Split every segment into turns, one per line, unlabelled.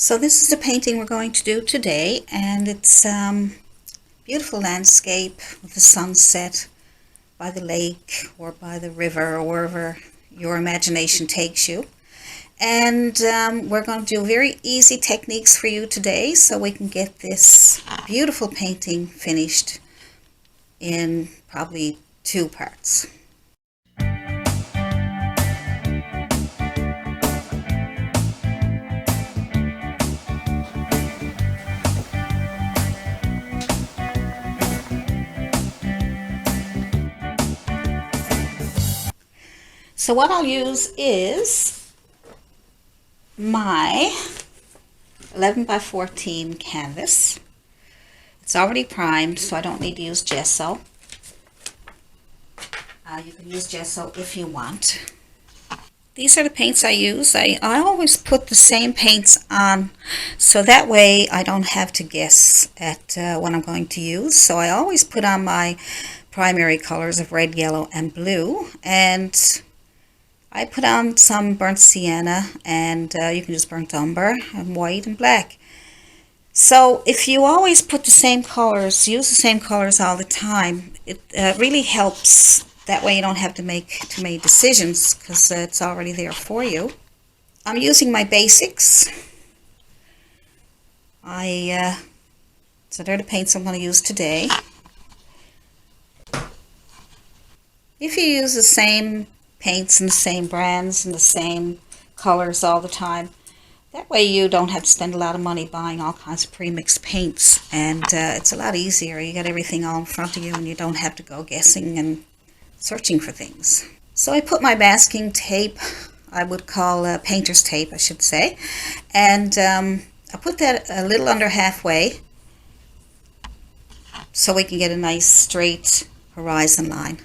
So this is the painting we're going to do today, and it's beautiful landscape with the sunset by the lake or by the river or wherever your imagination takes you. And we're going to do very easy techniques for you today so we can get this beautiful painting finished in probably 2 parts. So what I'll use is my 11 by 14 canvas. It's already primed, so I don't need to use gesso. You can use gesso if you want. These are the paints I use. I always put the same paints on, so that way I don't have to guess at what I'm going to use. So I always put on my primary colors of red, yellow, and blue, and I put on some burnt sienna, and you can use burnt umber, and white and black. So if you always put the same colors, use the same colors all the time, it really helps. That way you don't have to make too many decisions because it's already there for you. I'm using my basics. So they're the paints I'm going to use today. If you use the same paints and the same brands and the same colors all the time, that way you don't have to spend a lot of money buying all kinds of pre-mixed paints, and it's a lot easier. You got everything all in front of you and you don't have to go guessing and searching for things. So I put my masking tape, I would call painter's tape I should say, and I put that a little under halfway so we can get a nice straight horizon line.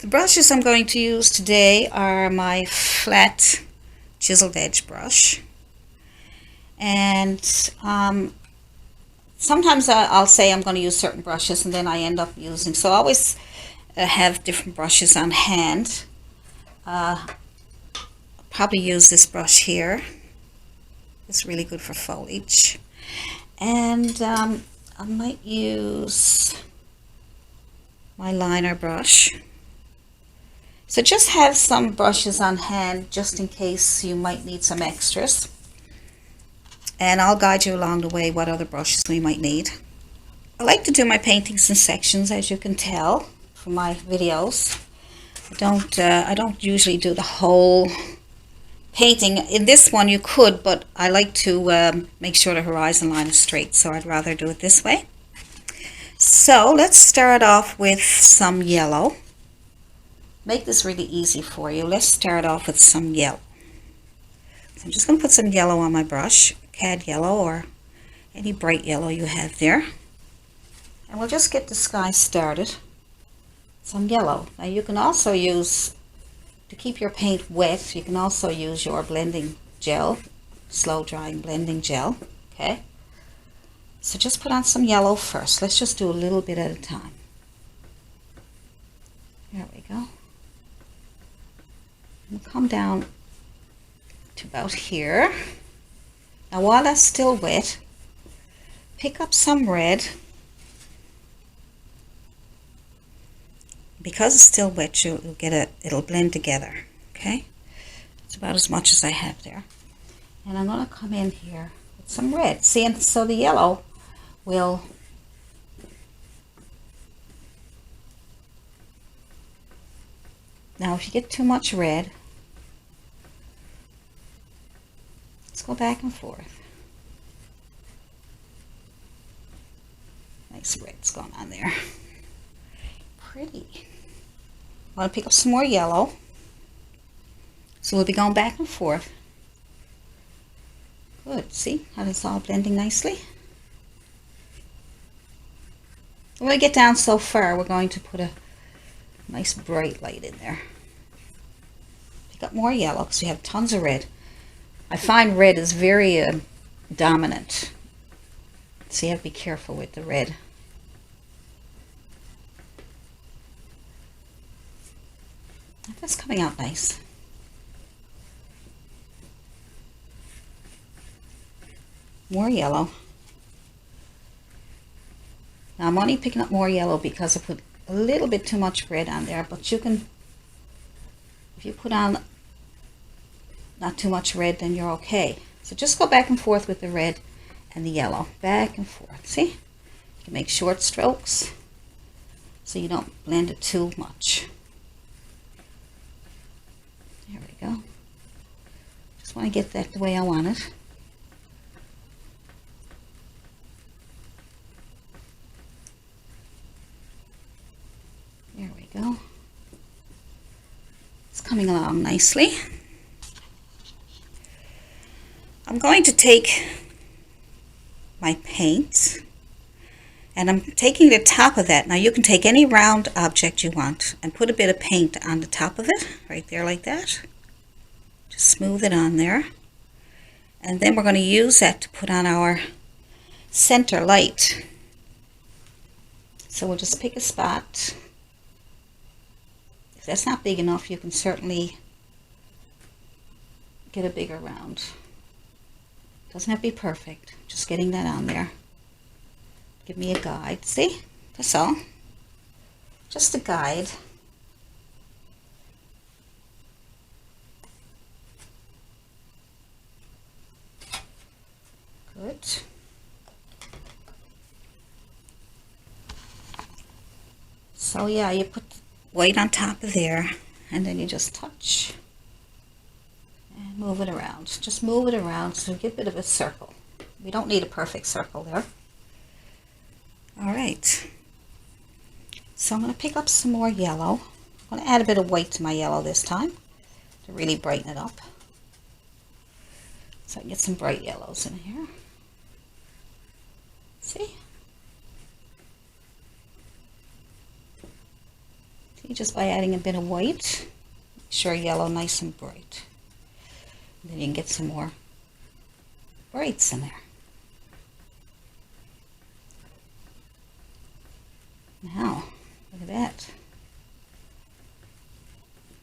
The brushes I'm going to use today are my flat chiseled edge brush, and sometimes I'll say I'm going to use certain brushes and then I end up using, so I always have different brushes on hand. I'll probably use this brush here. It's really good for foliage. And I might use my liner brush. So just have some brushes on hand just in case you might need some extras. And I'll guide you along the way what other brushes we might need. I like to do my paintings in sections, as you can tell from my videos. I don't usually do the whole painting. In this one you could, but I like to make sure the horizon line is straight, so I'd rather do it this way. So let's start off with some yellow. Make this really easy for you. Let's start off with some yellow. So I'm just going to put some yellow on my brush, cad yellow or any bright yellow you have there. And we'll just get the sky started. Some yellow. Now you can also use, to keep your paint wet, you can also use your blending gel, slow drying blending gel. Okay, so just put on some yellow first. Let's just do a little bit at a time. There we go. We'll come down to about here. Now while that's still wet, pick up some red. Because it's still wet, you'll get it'll blend together. Okay, it's about as much as I have there. And I'm going to come in here with some red. See, and so the yellow will now if you get too much red, let's go back and forth. Nice red's going on there. Pretty. I want to pick up some more yellow. So we'll be going back and forth. Good. See how it's all blending nicely? When we get down so far, we're going to put a nice bright light in there. Pick up more yellow because we have tons of red. I find red is very dominant. So you have to be careful with the red. That's coming out nice. more yellow. Now I'm only picking up more yellow because I put a little bit too much red on there, but you can, if you put on not too much red, then you're okay. So just go back and forth with the red and the yellow, back and forth. See? You can make short strokes so you don't blend it too much. There we go. Just want to get that the way I want it. There we go. It's coming along nicely. I'm going to take my paint and I'm taking the top of that. Now you can take any round object you want and put a bit of paint on the top of it, right there like that. Just smooth it on there. And then we're going to use that to put on our center light. So we'll just pick a spot. If that's not big enough, you can certainly get a bigger round. Doesn't have to be perfect, just getting that on there. Give me a guide, see? That's all. Just a guide. Good. So yeah, you put white on top of there, and then you just touch. And move it around. Just move it around so you get a bit of a circle. We don't need a perfect circle there. Alright. So I'm going to pick up some more yellow. I'm going to add a bit of white to my yellow this time to really brighten it up. So I can get some bright yellows in here. See? See, just by adding a bit of white, make sure yellow nice and bright. Then you can get some more brights in there. Now, look at that.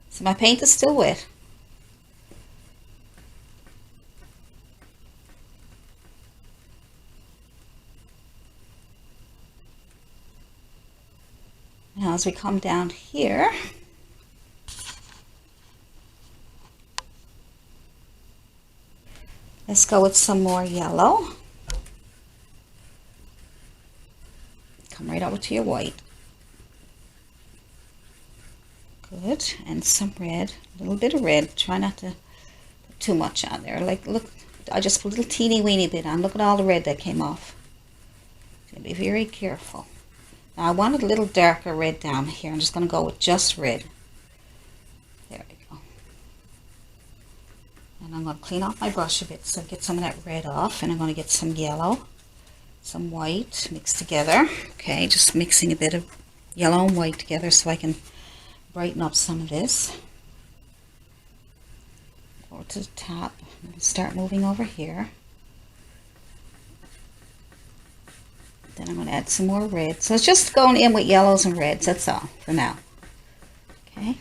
So my paint is still wet. Now as we come down here, let's go with some more yellow. Come right over to your white. Good. And some red. A little bit of red. Try not to put too much on there. Like, look, I just put a little teeny weeny bit on. Look at all the red that came off. So be very careful. Now I wanted a little darker red down here. I'm just going to go with just red. There we go. And I'm going to clean off my brush a bit so get some of that red off. And I'm going to get some yellow, some white mixed together. Okay, just mixing a bit of yellow and white together so I can brighten up some of this. Go to the top and start moving over here. Then I'm going to add some more red. So it's just going in with yellows and reds. That's all for now. Okay.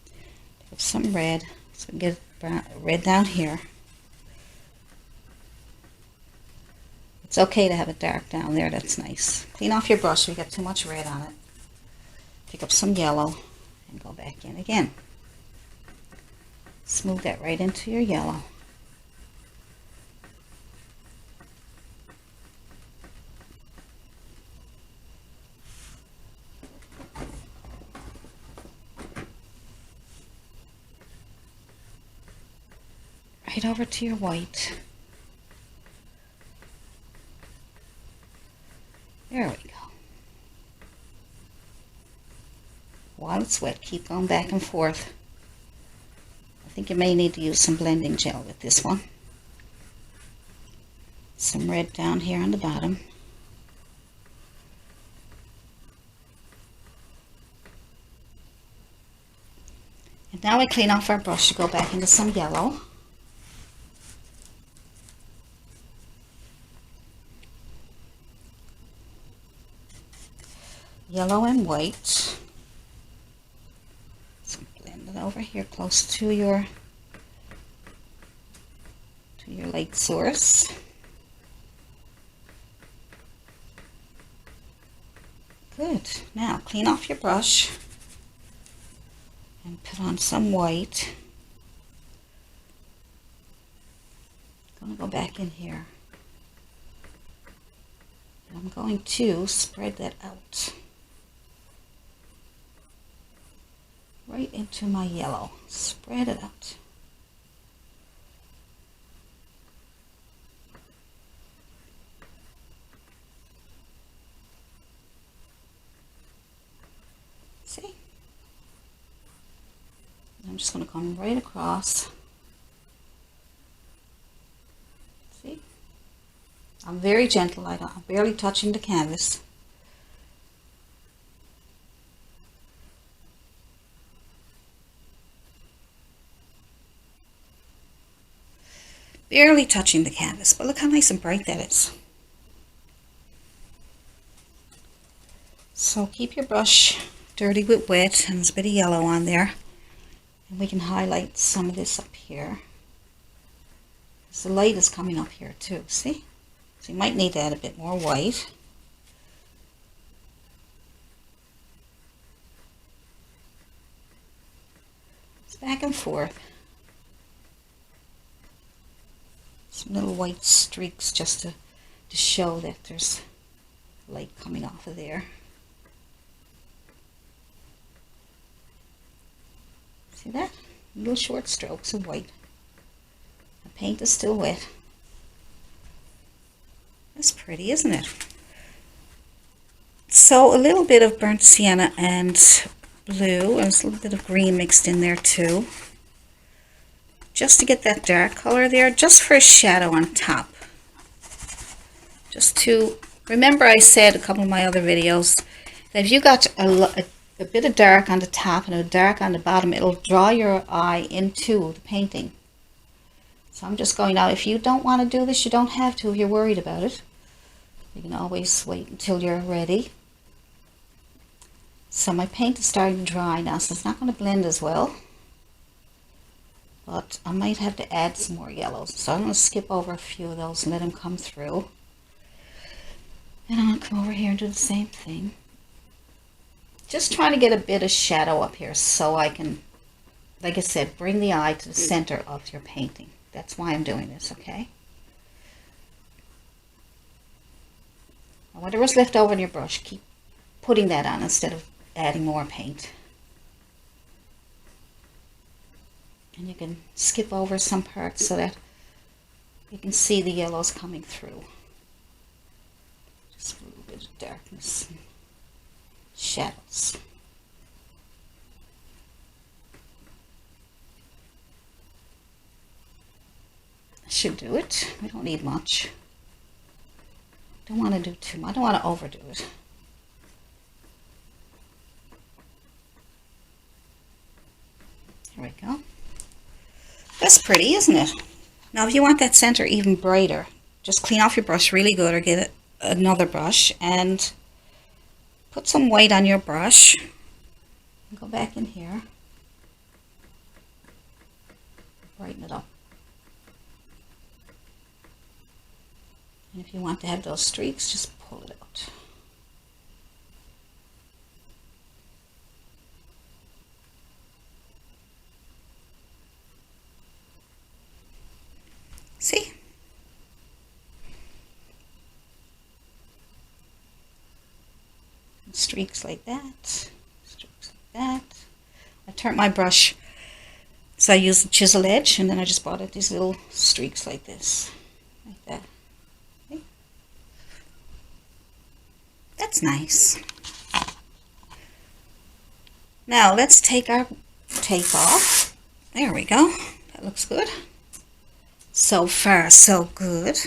Pick up some red. So we get red down here. It's okay to have it dark down there. That's nice. Clean off your brush if you got too much red on it. Pick up some yellow and go back in again. Smooth that right into your yellow. Right over to your white. There we go. While it's wet, keep going back and forth. I think you may need to use some blending gel with this one. Some red down here on the bottom. And now we clean off our brush to go back into some yellow. Yellow and white. So blend it over here close to your to your light source. Good. Now clean off your brush and put on some white. I'm going to go back in here. And I'm going to spread that out right into my yellow. Spread it out. See? I'm just going to come right across. See? I'm very gentle. I'm barely touching the canvas. Barely touching the canvas, but look how nice and bright that is. So keep your brush dirty with wet, and there's a bit of yellow on there. And we can highlight some of this up here. Because the light is coming up here too, see? So you might need to add a bit more white. It's back and forth. Some little white streaks just to show that there's light coming off of there. See that? Little short strokes of white. The paint is still wet. That's pretty, isn't it? So a little bit of burnt sienna and blue, and there's a little bit of green mixed in there too. Just to get that dark color there, just for a shadow on top. Just to, remember I said a couple of my other videos, that if you got a bit of dark on the top and a dark on the bottom, it'll draw your eye into the painting. So I'm just going now, if you don't want to do this, you don't have to if you're worried about it. You can always wait until you're ready. So my paint is starting to dry now, so it's not going to blend as well. But I might have to add some more yellows. So I'm going to skip over a few of those and let them come through. And I'm going to come over here and do the same thing. Just trying to get a bit of shadow up here so I can, like I said, bring the eye to the center of your painting. That's why I'm doing this, okay? Now, whatever's left over in your brush, keep putting that on instead of adding more paint. And you can skip over some parts so that you can see the yellows coming through. Just a little bit of darkness and shadows. I should do it. We don't need much. Don't want to do too much. I don't want to overdo it. Here we go. That's pretty, isn't it? Now if you want that center even brighter, just clean off your brush really good, or get another brush and put some white on your brush. Go back in here. Brighten it up. And if you want to have those streaks, just pull it out. See? Streaks like that. Streaks like that. I turned my brush, so I used the chisel edge, and then I just brought out these little streaks like this. Like that. Okay. That's nice. Now let's take our tape off. There we go. That looks good. So far, so good.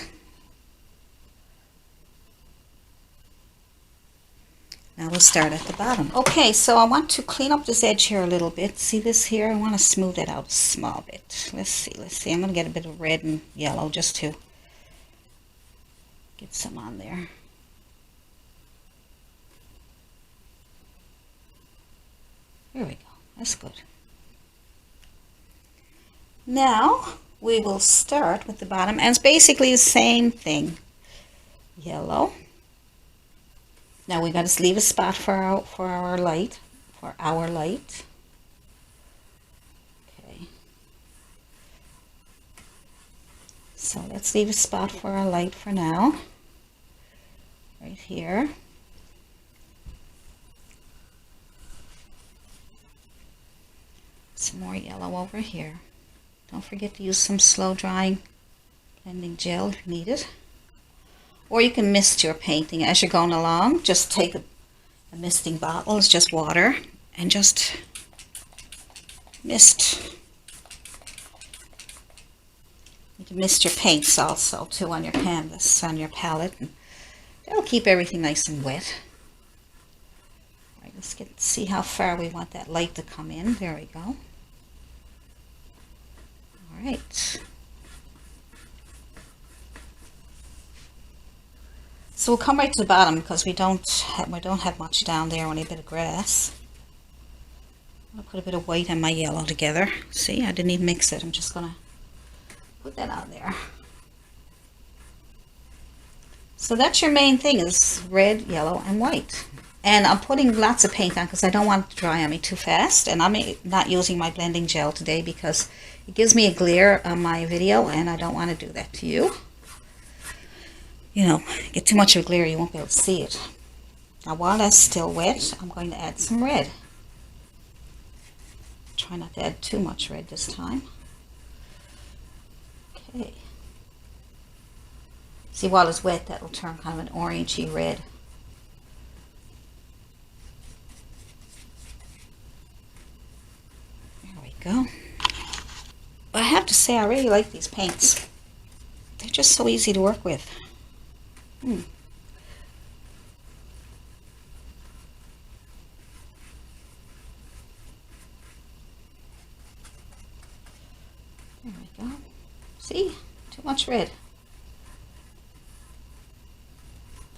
Now we'll start at the bottom. Okay, so I want to clean up this edge here a little bit. See this here? I want to smooth it out a small bit. Let's see. I'm going to get a bit of red and yellow just to get some on there. There we go. That's good. Now, we will start with the bottom, and it's basically the same thing. Yellow. Now we got to leave a spot for our light, Okay. So let's leave a spot for our light for now. Right here. Some more yellow over here. Don't forget to use some slow drying blending gel if you need it. Or you can mist your painting as you're going along. Just take a misting bottle, it's just water, and just mist. You can mist your paints also too on your canvas, on your palette, and that'll keep everything nice and wet. All right, let's see how far we want that light to come in. There we go. All right. So we'll come right to the bottom because we don't have much down there, only a bit of grass. I'm going to put a bit of white and my yellow together. See, I didn't even mix it. I'm just going to put that on there. So that's your main thing, is red, yellow, and white. And I'm putting lots of paint on because I don't want it to dry on me too fast. And I'm not using my blending gel today because it gives me a glare on my video, and I don't want to do that to you. You know, get too much of a glare, you won't be able to see it. Now while that's still wet, I'm going to add some red. Try not to add too much red this time. Okay. See, while it's wet, that will turn kind of an orangey red. There we go. I have to say, I really like these paints. They're just so easy to work with. There we go. See? Too much red.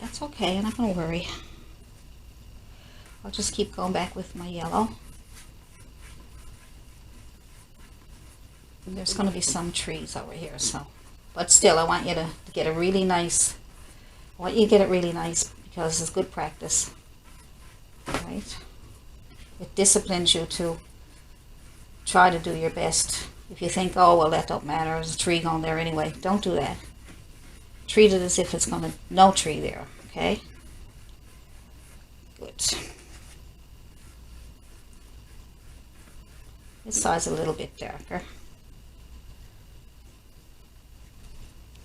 That's okay, I'm not going to worry. I'll just keep going back with my yellow. And there's going to be some trees over here, so. But still, I want you to get a really nice, because it's good practice. Right? It disciplines you to try to do your best. If you think, oh, well, that don't matter, there's a tree going there anyway, don't do that. Treat it as if it's going to, no tree there, okay? Good. This side's a little bit darker.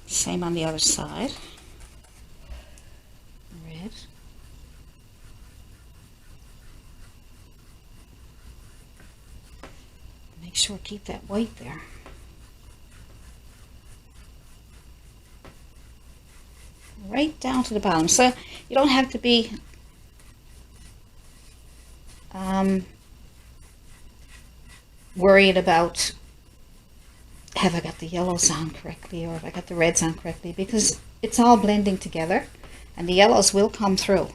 Same on the other side. Red. Make sure keep that white there. Right down to the bottom. So you don't have to be worried about have I got the yellows on correctly or have I got the reds on correctly, because it's all blending together and the yellows will come through.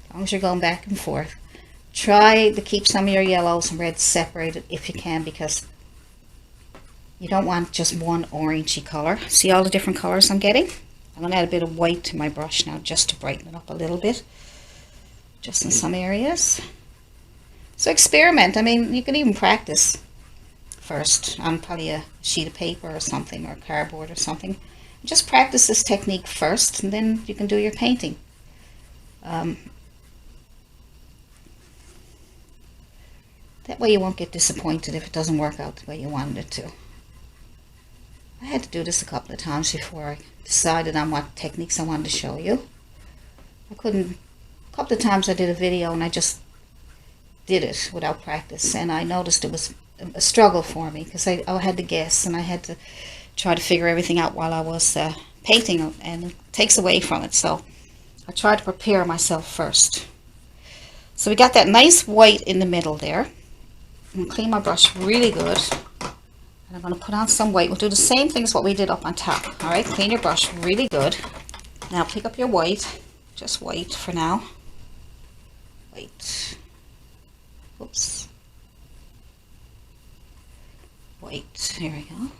As long as you're going back and forth. Try to keep some of your yellows and reds separated if you can, because you don't want just one orangey color. See all the different colors I'm getting? I'm going to add a bit of white to my brush now just to brighten it up a little bit, just in some areas. So experiment. I mean, you can even practice first on probably a sheet of paper or something, or cardboard or something. Just practice this technique first, and then you can do your painting. That way you won't get disappointed if it doesn't work out the way you wanted it to. I had to do this a couple of times before I decided on what techniques I wanted to show you. A couple of times I did a video and I just did it without practice, and I noticed it was a struggle for me because I had to guess and I had to try to figure everything out while I was painting, and it takes away from it. So I tried to prepare myself first. So we got that nice white in the middle there. I'm going to clean my brush really good, and I'm going to put on some white. We'll do the same thing as what we did up on top. Alright, clean your brush really good. Now pick up your white, just white for now. White. Oops. white. Here we go.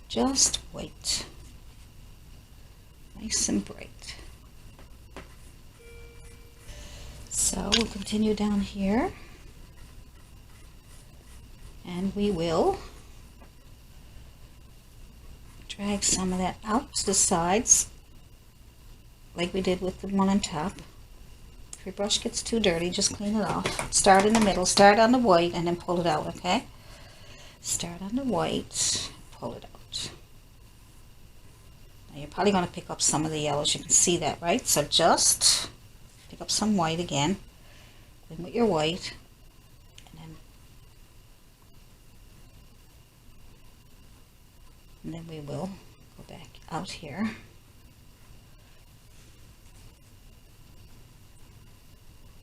Just white. Nice and bright. So we'll continue down here. And we will drag some of that out to the sides, like we did with the one on top. If your brush gets too dirty, just clean it off. Start in the middle, start on the white, and then pull it out, okay? Start on the white, pull it out. Now you're probably going to pick up some of the yellows. You can see that, right? So just pick up some white again. Then with your white, and then we will go back out here.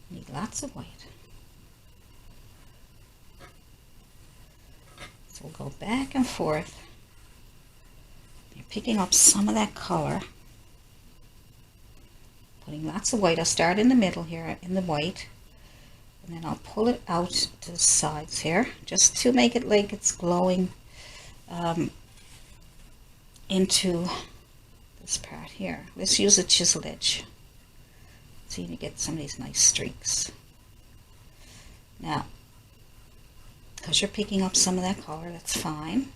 Need lots of white. So we'll go back and forth. You're picking up some of that color. Putting lots of white. I'll start in the middle here in the white. And then I'll pull it out to the sides here, just to make it like it's glowing into this part here. Let's use a chiseled edge. So you get some of these nice streaks. Now, because you're picking up some of that color, that's fine.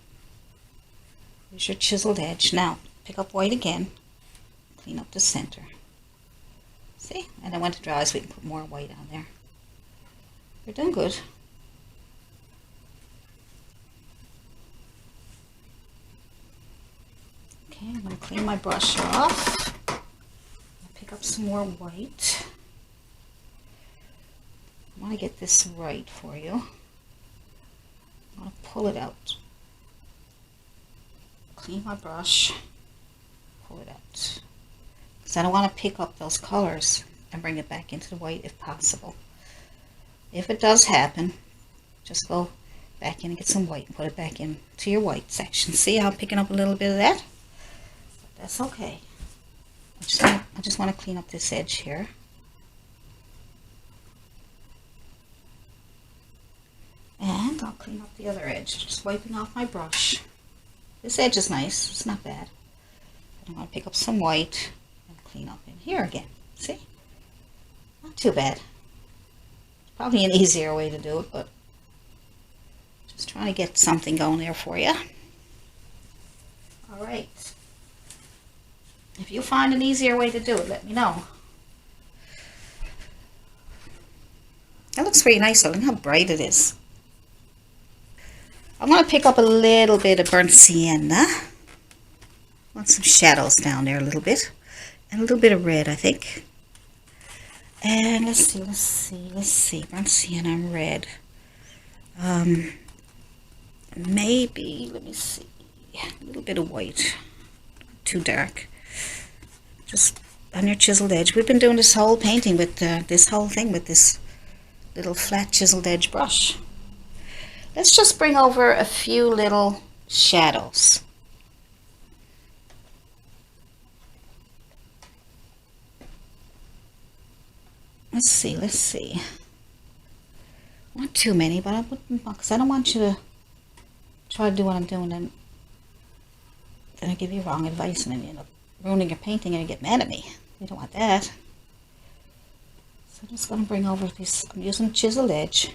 Use your chiseled edge. Now, pick up white again. Clean up the center. See? And then when it dries, we can put more white on there. You're doing good. Okay, I'm going to clean my brush off. Pick up some more white. I want to get this right for you. I want to pull it out. Clean my brush. Pull it out. Because I don't want to pick up those colors and bring it back into the white if possible. If it does happen, just go back in and get some white and put it back into your white section. See how I'm picking up a little bit of that? But that's okay. I just want to clean up this edge here. And I'll clean up the other edge, just wiping off my brush. This edge is nice, it's not bad. But I'm going to pick up some white and clean up in here again. See? Not too bad. Probably an easier way to do it, but just trying to get something going there for you. All right. If you find an easier way to do it, let me know. That looks pretty nice. Look how bright it is. I'm going to pick up a little bit of burnt sienna. Want some shadows down there a little bit. And a little bit of red, I think. And let's see. Burnt sienna and red. Maybe, let me see. A little bit of white. Too dark. Just on your chiseled edge. We've been doing this whole painting with this whole thing with this little flat chiseled edge brush. Let's just bring over a few little shadows. Let's see. Not too many, but I wouldn't, because I don't want you to try to do what I'm doing and then I give you wrong advice and then you end up ruining your painting and you get mad at me. You don't want that. So I'm just going to bring over this, I'm using chiseled edge.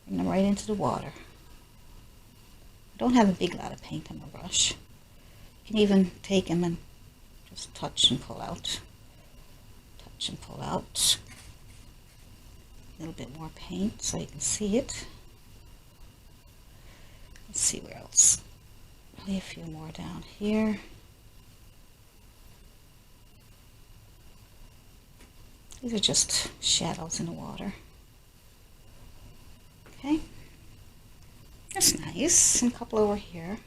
Bring them right into the water. I don't have a big lot of paint on my brush. You can even take them and just touch and pull out. Touch and pull out. A little bit more paint so you can see it. Let's see where else. Probably a few more down here. These are just shadows in the water. Okay. That's nice. And a couple over here.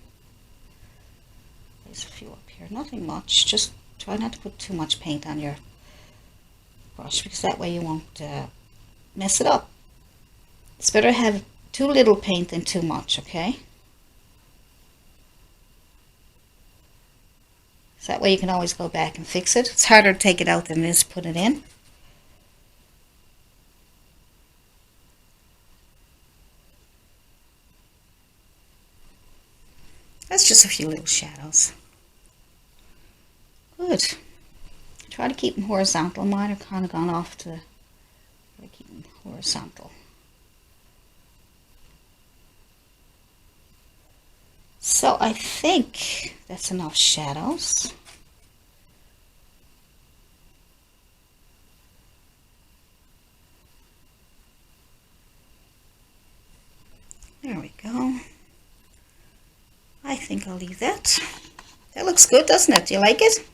There's a few up here. Nothing much. Just try not to put too much paint on your brush because that way you won't mess it up. It's better to have too little paint than too much, okay? So that way you can always go back and fix it. It's harder to take it out than it is to put it in. That's just a few little shadows. Good. Try to keep them horizontal. Mine are kind of gone off to keep them horizontal. So I think that's enough shadows. There we go. I think I'll leave that. That looks good, doesn't it? Do you like it?